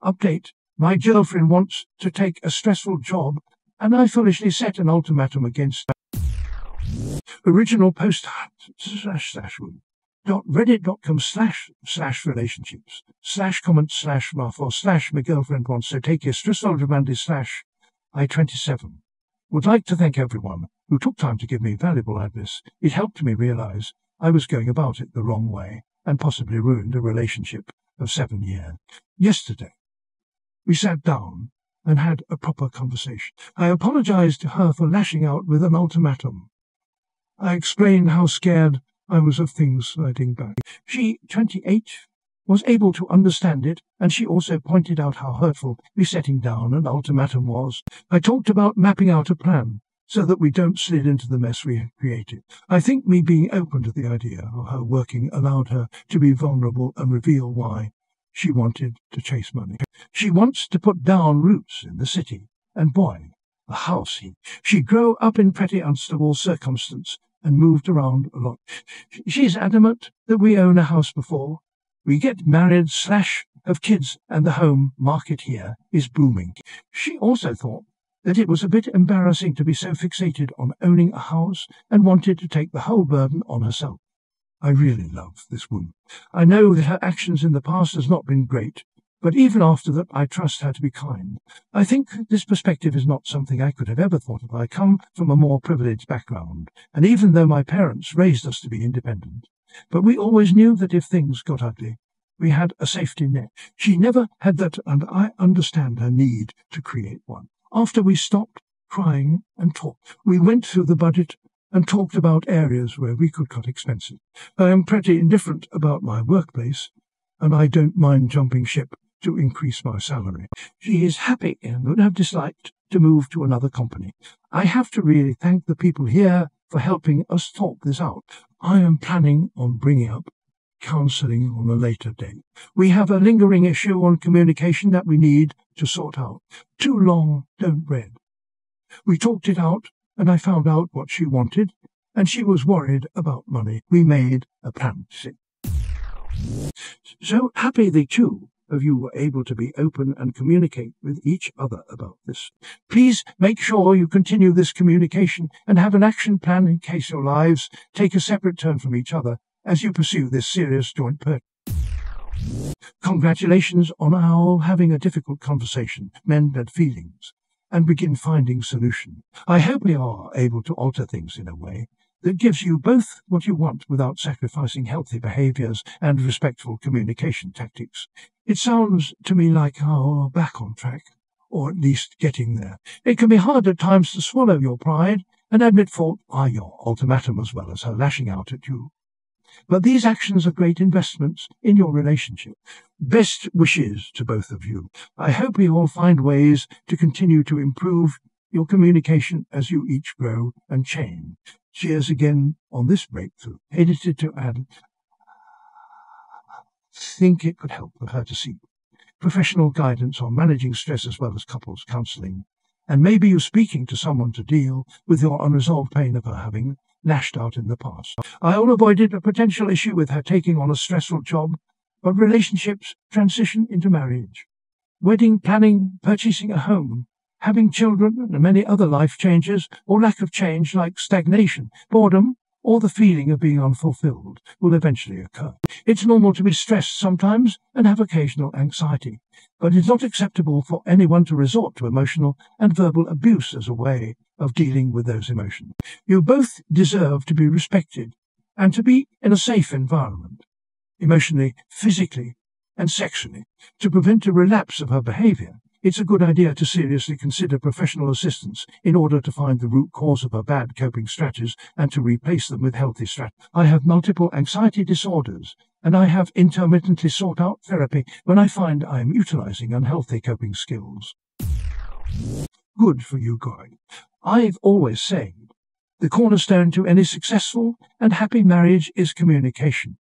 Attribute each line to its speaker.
Speaker 1: Update. My girlfriend wants to take a stressful job, and I foolishly set an ultimatum against original post reddit.com/relationships/comments/Marth/my girlfriend wants to take a stressful job /I27. Would like to thank everyone who took time to give me valuable advice. It helped me realize I was going about it the wrong way and possibly ruined a relationship of 7 years. Yesterday, we sat down and had a proper conversation. I apologized to her for lashing out with an ultimatum. I explained how scared I was of things sliding back. She, 28, was able to understand it, and she also pointed out how hurtful me setting down an ultimatum was. I talked about mapping out a plan so that we don't slid into the mess we had created. I think me being open to the idea of her working allowed her to be vulnerable and reveal why she wanted to chase money. She wants to put down roots in the city, and boy, a house. She grew up in pretty unstable circumstance and moved around a lot. She's adamant that we own a house before we get married / have kids, and the home market here is booming. She also thought that it was a bit embarrassing to be so fixated on owning a house and wanted to take the whole burden on herself. I really love this woman. I know that her actions in the past has not been great, but even after that I trust her to be kind. I think this perspective is not something I could have ever thought of. I come from a more privileged background, and even though my parents raised us to be independent, but we always knew that if things got ugly, we had a safety net. She never had that, and I understand her need to create one. After we stopped crying and talked, we went through the budget and talked about areas where we could cut expenses. I am pretty indifferent about my workplace, and I don't mind jumping ship to increase my salary. She is happy and would have disliked to move to another company. I have to really thank the people here for helping us talk this out. I am planning on bringing up counselling on a later date. We have a lingering issue on communication that we need to sort out. Too long, don't read. We talked it out, and I found out what she wanted, and she was worried about money. We made a plan. So happy the two of you were able to be open and communicate with each other about this. Please make sure you continue this communication and have an action plan in case your lives take a separate turn from each other as you pursue this serious joint purpose. Congratulations on our having a difficult conversation, mend their feelings, and begin finding solution. I hope we are able to alter things in a way that gives you both what you want without sacrificing healthy behaviors and respectful communication tactics. It sounds to me like our back on track, or at least getting there. It can be hard at times to swallow your pride and admit fault by your ultimatum as well as her lashing out at you. But these actions are great investments in your relationship. Best wishes to both of you. I hope you all find ways to continue to improve your communication as you each grow and change. Cheers again on this breakthrough. Edited to add, think it could help for her to seek professional guidance on managing stress as well as couples counselling, and maybe you speaking to someone to deal with your unresolved pain of her having lashed out in the past. I all avoided a potential issue with her taking on a stressful job, but relationships transition into marriage, wedding planning, purchasing a home, having children, and many other life changes or lack of change like stagnation, boredom, or the feeling of being unfulfilled will eventually occur. It's normal to be stressed sometimes and have occasional anxiety, but it's not acceptable for anyone to resort to emotional and verbal abuse as a way of dealing with those emotions. You both deserve to be respected and to be in a safe environment, emotionally, physically, and sexually. To prevent a relapse of her behavior, it's a good idea to seriously consider professional assistance in order to find the root cause of her bad coping strategies and to replace them with healthy strategies. I have multiple anxiety disorders, and I have intermittently sought out therapy when I find I am utilizing unhealthy coping skills. Good for you, Gordon. I've always said the cornerstone to any successful and happy marriage is communication.